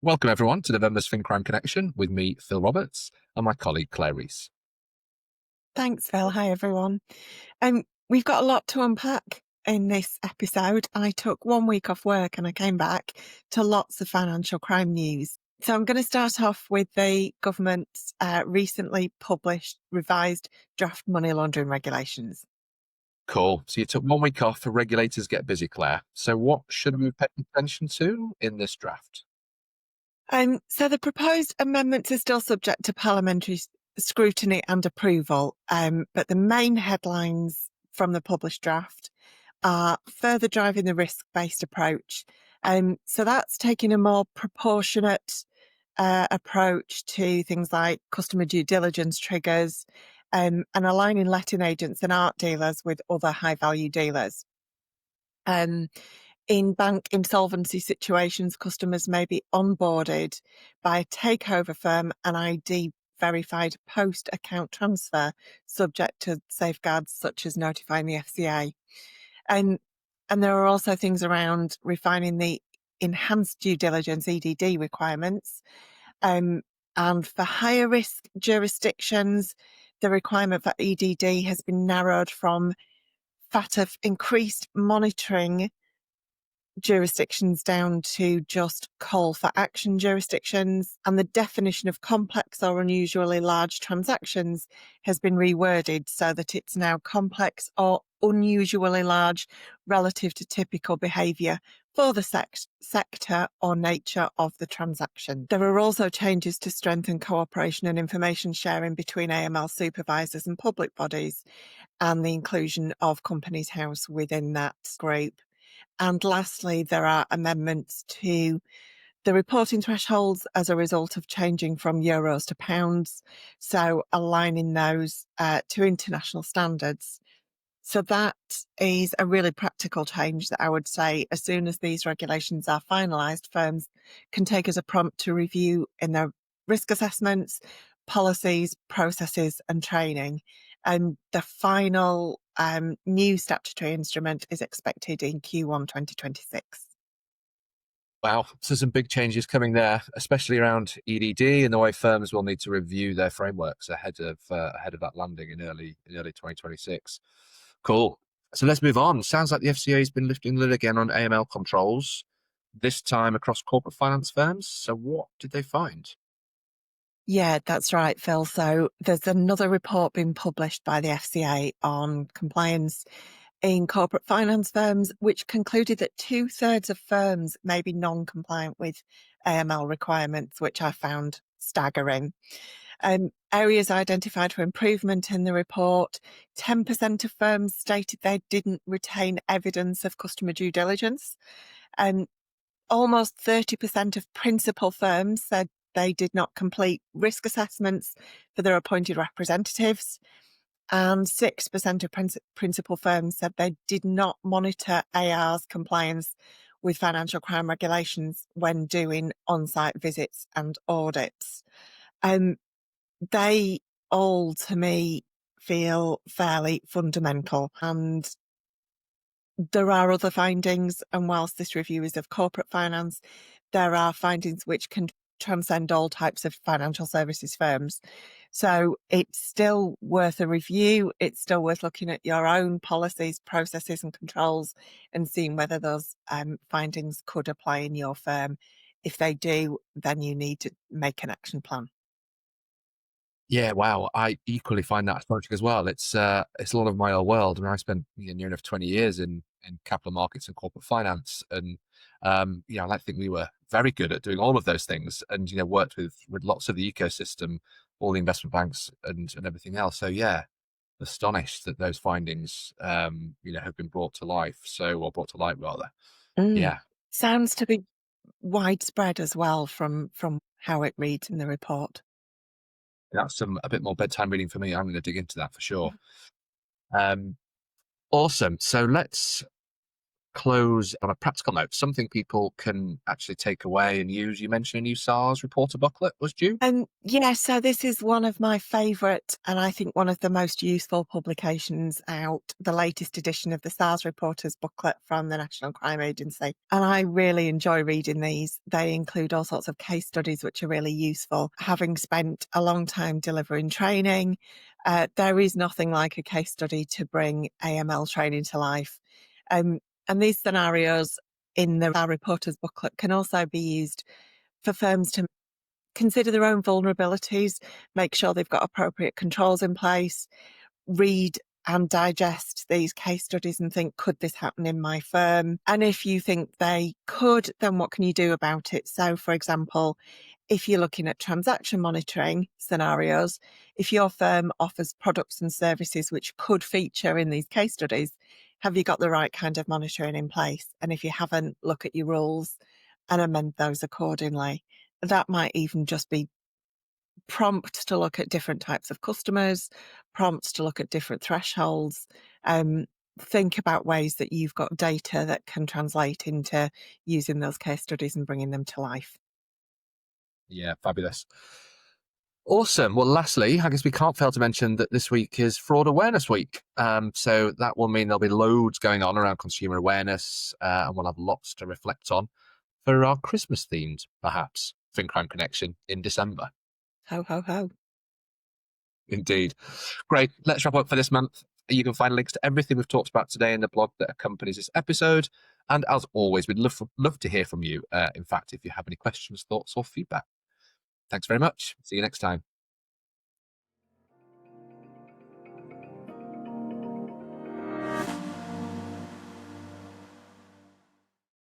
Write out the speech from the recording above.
Welcome, everyone, to November's FinCrime Connection with me, Phil Roberts, and my colleague, Claire Rees. Thanks, Phil. Hi, everyone. We've got a lot to unpack in this episode. I took 1 week off work and I came back to lots of financial crime news. So I'm going to start off with the government's recently published revised draft money laundering regulations. Cool. So you took 1 week off. The regulators get busy, Claire. So what should we pay attention to in this draft? So the proposed amendments are still subject to parliamentary scrutiny and approval, but the main headlines from the published draft are further driving the risk-based approach. So that's taking a more proportionate approach to things like customer due diligence triggers, and aligning letting agents and art dealers with other high-value dealers. In bank insolvency situations, customers may be onboarded by a takeover firm and ID verified post-account transfer, subject to safeguards such as notifying the FCA. And there are also things around refining the enhanced due diligence EDD requirements. And for higher risk jurisdictions, the requirement for EDD has been narrowed from that of increased monitoring jurisdictions down to just call for action jurisdictions, and the definition of complex or unusually large transactions has been reworded so that it's now complex or unusually large relative to typical behaviour for the sector or nature of the transaction. There are also changes to strengthen cooperation and information sharing between AML supervisors and public bodies, and the inclusion of Companies House within that group. And lastly, there are amendments to the reporting thresholds as a result of changing from euros to pounds, so aligning those to international standards. So that is a really practical change that I would say as soon as these regulations are finalised, firms can take as a prompt to review in their risk assessments, policies, processes and training. And the final new statutory instrument is expected in Q1 2026. Wow, so some big changes coming there, especially around EDD and the way firms will need to review their frameworks ahead of that landing in early 2026. Cool. So let's move on. Sounds like the FCA has been lifting the lid again on AML controls, this time across corporate finance firms. So what did they find? Yeah, that's right, Phil. So there's another report being published by the FCA on compliance in corporate finance firms, which concluded that 2/3 of firms may be non-compliant with AML requirements, which I found staggering. Areas identified for improvement in the report: 10% of firms stated they didn't retain evidence of customer due diligence, and almost 30% of principal firms said they did not complete risk assessments for their appointed representatives, and 6% of principal firms said they did not monitor AR's compliance with financial crime regulations when doing on-site visits and audits. They all, to me, feel fairly fundamental, and there are other findings, and whilst this review is of corporate finance, there are findings which can transcend all types of financial services firms. So it's still worth a review. It's still worth looking at your own policies, processes and controls and seeing whether those findings could apply in your firm. If they do, then you need to make an action plan. Yeah, wow. I equally find that astonishing as well. It's a lot of my old world. I mean, I spent near enough 20 years in capital markets and corporate finance, and I like to think we were very good at doing all of those things, and worked with lots of the ecosystem, all the investment banks and everything else. So yeah, astonished that those findings have been brought to life. Or brought to light rather. Mm. Yeah, Sounds to be widespread as well from how it reads in the report. that's a bit more bedtime reading for me. I'm going to dig into that for sure. Um, Awesome. So let's close on a practical note, something people can actually take away and use. You mentioned a new SARS reporter booklet was due. Yeah, so this is one of my favourite and I think one of the most useful publications out, the latest edition of the SARS Reporters booklet from the National Crime Agency. And I really enjoy reading these. They include all sorts of case studies which are really useful. Having spent a long time delivering training, there is nothing like a case study to bring AML training to life. And these scenarios in the SARS Reporters booklet can also be used for firms to consider their own vulnerabilities, make sure they've got appropriate controls in place, read and digest these case studies and think, could this happen in my firm? And if you think they could, then what can you do about it? So, for example, if you're looking at transaction monitoring scenarios, if your firm offers products and services which could feature in these case studies, have you got the right kind of monitoring in place? And if you haven't, look at your rules and amend those accordingly. That might even just be prompts to look at different types of customers, prompts to look at different thresholds. Um, think about ways that you've got data that can translate into using those case studies and bringing them to life. Yeah, fabulous. Awesome. Well, lastly, I guess we can't fail to mention that this week is Fraud Awareness Week. So that will mean there'll be loads going on around consumer awareness, and we'll have lots to reflect on for our Christmas themed, perhaps, FinCrime Connection in December. Ho, ho, ho. Indeed. Great. Let's wrap up for this month. You can find links to everything we've talked about today in the blog that accompanies this episode. And as always, we'd love to hear from you. In fact, if you have any questions, thoughts, or feedback. Thanks very much. See you next time.